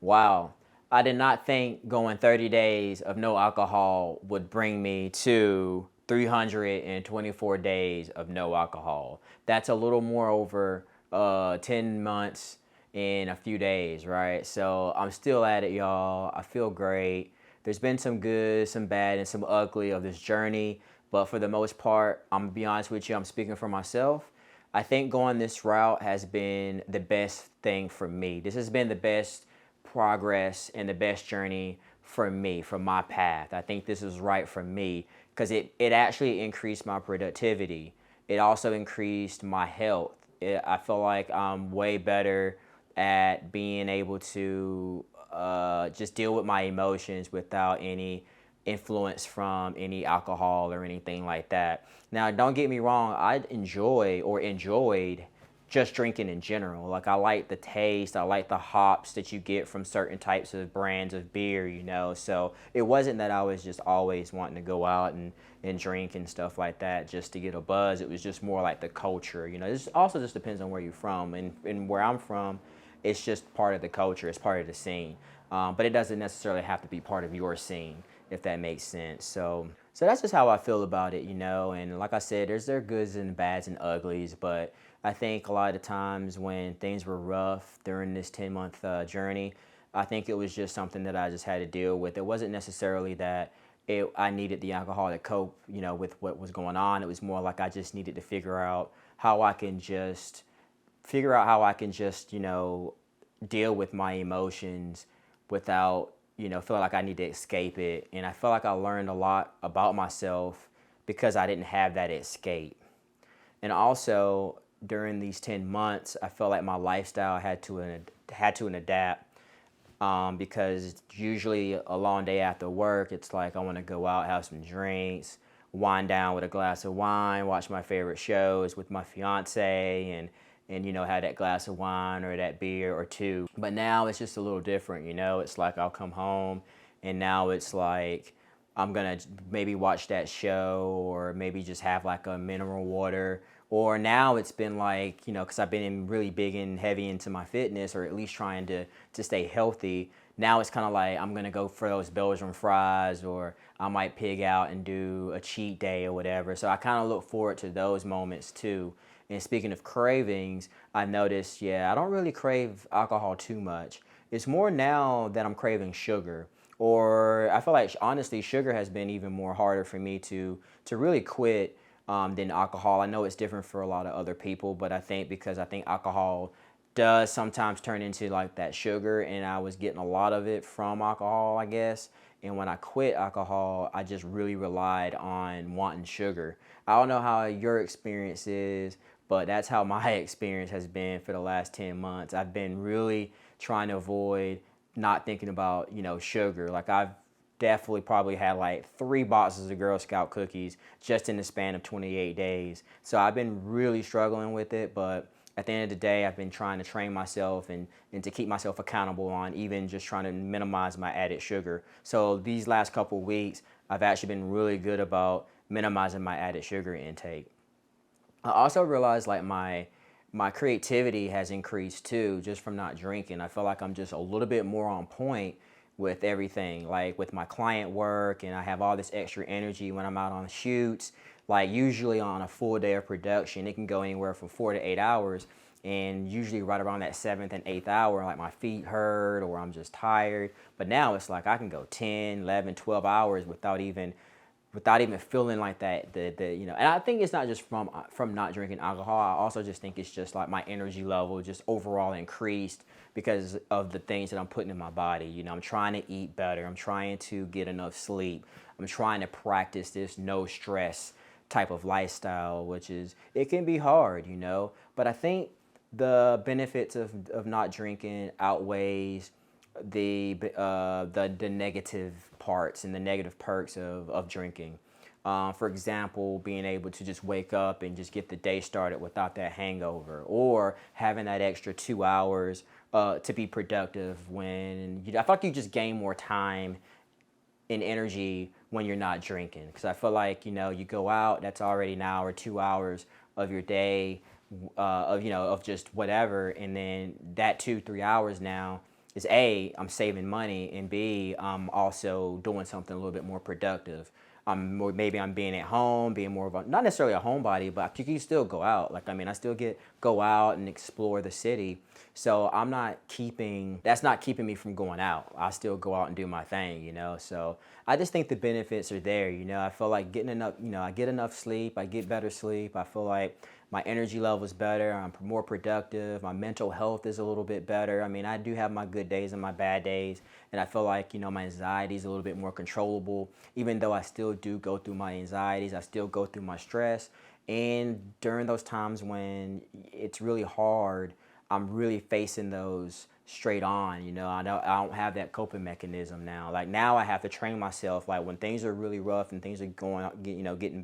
Wow. I did not think going 30 days of no alcohol would bring me to 324 days of no alcohol. That's a little more over 10 months in a few days, right? So I'm still at it, y'all. I feel great. There's been some good, some bad, and some ugly of this journey. But for the most part, I'm gonna be honest with you, I'm speaking for myself. I think going this route has been the best thing for me. This has been the best progress and the best journey for me, for my path. I think this is right for me because it actually increased my productivity. It also increased my health. I feel like I'm way better at being able to just deal with my emotions without any influence from any alcohol or anything like that. Now, don't get me wrong, I enjoy or enjoyed just drinking in general. Like, I like the taste, I like the hops that you get from certain types of brands of beer, you know. So it wasn't that I was just always wanting to go out and drink and stuff like that just to get a buzz. It was just more like the culture, you know. This also just depends on where you're from. And where I'm from, it's just part of the culture, it's part of the scene. But it doesn't necessarily have to be part of your scene, if that makes sense. So that's just how I feel about it, you know. And like I said, there's their goods and bads and uglies, but I think a lot of the times when things were rough during this 10-month journey, I think it was just something that I just had to deal with. It wasn't necessarily that I needed the alcohol to cope, you know, with what was going on. It was more like I just needed to figure out how I can just you know, deal with my emotions without, you know, feeling like I need to escape it. And I feel like I learned a lot about myself because I didn't have that escape. And also during these 10 months, I felt like my lifestyle had to adapt, because usually a long day after work, it's like I want to go out, have some drinks, wind down with a glass of wine, watch my favorite shows with my fiance, and you know, have that glass of wine or that beer or two. But now it's just a little different, you know. It's like I'll come home and now it's like I'm gonna maybe watch that show or maybe just have like a mineral water. Or now it's been like, you know, because I've been really big and heavy into my fitness, or at least trying to stay healthy. Now it's kind of like I'm gonna go for those Belgian fries, or I might pig out and do a cheat day or whatever. So I kind of look forward to those moments too. And speaking of cravings, I noticed, yeah, I don't really crave alcohol too much. It's more now that I'm craving sugar. Or I feel like, honestly, sugar has been even more harder for me to really quit than alcohol. I know it's different for a lot of other people, but I think because I think alcohol does sometimes turn into like that sugar, and I was getting a lot of it from alcohol, I guess. And when I quit alcohol, I just really relied on wanting sugar. I don't know how your experience is, but that's how my experience has been for the last 10 months. I've been really trying to avoid not thinking about, you know, sugar. Like, I've definitely probably had like 3 boxes of Girl Scout cookies just in the span of 28 days. So I've been really struggling with it, but at the end of the day, I've been trying to train myself and to keep myself accountable on even just trying to minimize my added sugar. So these last couple of weeks, I've actually been really good about minimizing my added sugar intake. I also realized like my creativity has increased too, just from not drinking. I feel like I'm just a little bit more on point with everything, like with my client work, and I have all this extra energy when I'm out on shoots. Like, usually on a full day of production, it can go anywhere from 4 to 8 hours, and usually right around that 7th and 8th hour, like, my feet hurt or I'm just tired. But now it's like I can go 10, 11, 12 hours without even feeling like that, you know. And I think it's not just from not drinking alcohol. I also just think it's just like my energy level just overall increased because of the things that I'm putting in my body. You know, I'm trying to eat better. I'm trying to get enough sleep. I'm trying to practice this no stress type of lifestyle, which is, it can be hard, you know. But I think the benefits of not drinking outweighs the negative parts and the negative perks of drinking. For example, being able to just wake up and just get the day started without that hangover, or having that extra 2 hours to be productive when I feel like you just gain more time and energy when you're not drinking. Because I feel like, you know, you go out, that's already an hour, 2 hours of your day, of just whatever, and then that 2-3 hours now is A, I'm saving money, and B, I'm also doing something a little bit more productive. Maybe I'm being at home, being more of a, not necessarily a homebody, but you can still go out. Like, I mean, I still go out and explore the city. So that's not keeping me from going out. I still go out and do my thing, you know? So I just think the benefits are there, you know? I feel like getting enough, you know, I get enough sleep, I get better sleep. I feel like my energy level is better, I'm more productive, my mental health is a little bit better. I mean, I do have my good days and my bad days, and I feel like, you know, my anxiety is a little bit more controllable. Even though I still do go through my anxieties, I still go through my stress, and during those times when it's really hard, I'm really facing those straight on, you know. I don't have that coping mechanism now. Like, now I have to train myself, like, when things are really rough and things are getting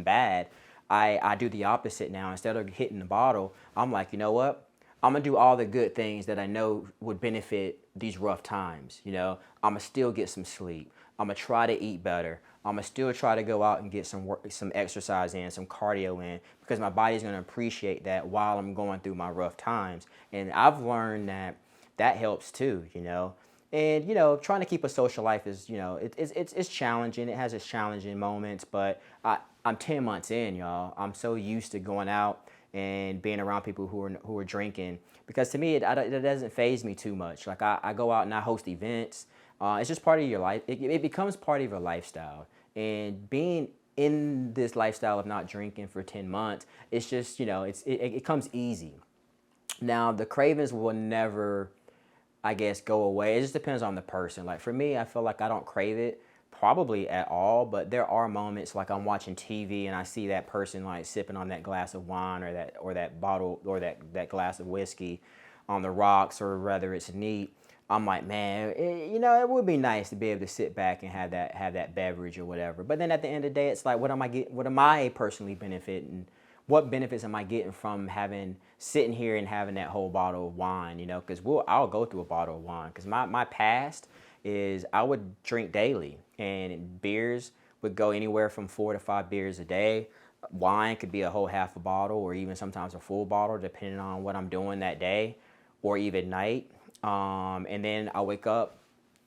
bad, I do the opposite now. Instead of hitting the bottle, I'm like, you know what? I'm gonna do all the good things that I know would benefit these rough times. You know, I'm gonna still get some sleep. I'm gonna try to eat better. I'm gonna still try to go out and get some work, some exercise in, some cardio in, because my body's gonna appreciate that while I'm going through my rough times. And I've learned that helps too, you know. And, you know, trying to keep a social life is, you know, it's challenging. It has its challenging moments, but I'm 10 months in, y'all. I'm so used to going out and being around people who are drinking, because to me, it doesn't faze me too much. Like, I go out and I host events. It's just part of your life. It becomes part of your lifestyle. And being in this lifestyle of not drinking for 10 months, it's just, you know, it comes easy. Now, the cravings will never, I guess, go away. It just depends on the person. Like, for me, I feel like I don't crave it probably at all, but there are moments like I'm watching TV and I see that person like sipping on that glass of wine or that bottle or that glass of whiskey on the rocks, or whether it's neat. I'm like, man, you know, it would be nice to be able to sit back and have that beverage or whatever. But then at the end of the day, it's like, what am I personally benefiting? What benefits am I getting from sitting here and having that whole bottle of wine, you know? Because I'll go through a bottle of wine. Because my past is I would drink daily, and beers would go anywhere from 4 to 5 beers a day. Wine could be a whole half a bottle, or even sometimes a full bottle, depending on what I'm doing that day, or even night. And then I wake up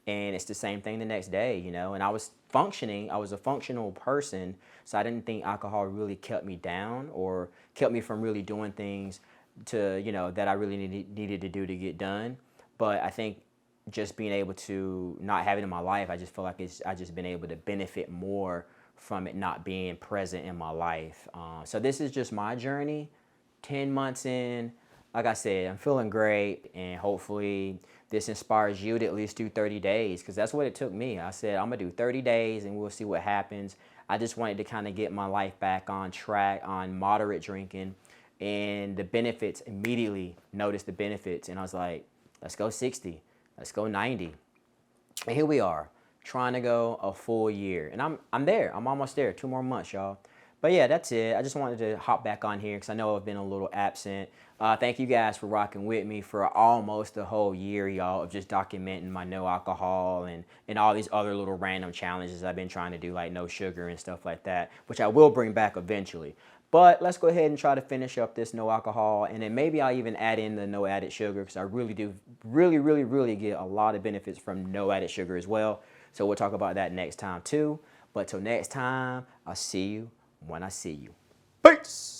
and it's the same thing the next day, you know. And I was a functional person, so I didn't think alcohol really kept me down or kept me from really doing things to, you know, that I really needed to do to get done. But I think just being able to not have it in my life, I just feel like I just been able to benefit more from it not being present in my life. So this is just my journey, 10 months in. Like I said, I'm feeling great, and hopefully this inspires you to at least do 30 days, because that's what it took me. I said, I'm going to do 30 days and we'll see what happens. I just wanted to kind of get my life back on track on moderate drinking, and the benefits, immediately noticed the benefits, and I was like, let's go 60, let's go 90. And here we are, trying to go a full year, and I'm there. I'm almost there. 2 more months, y'all. But yeah, that's it. I just wanted to hop back on here because I know I've been a little absent. Thank you guys for rocking with me for almost a whole year, y'all, of just documenting my no alcohol and all these other little random challenges I've been trying to do, like no sugar and stuff like that, which I will bring back eventually. But let's go ahead and try to finish up this no alcohol, and then maybe I'll even add in the no added sugar, because I really do really get a lot of benefits from no added sugar as well. So we'll talk about that next time too. But till next time, I'll see you when I see you. Peace!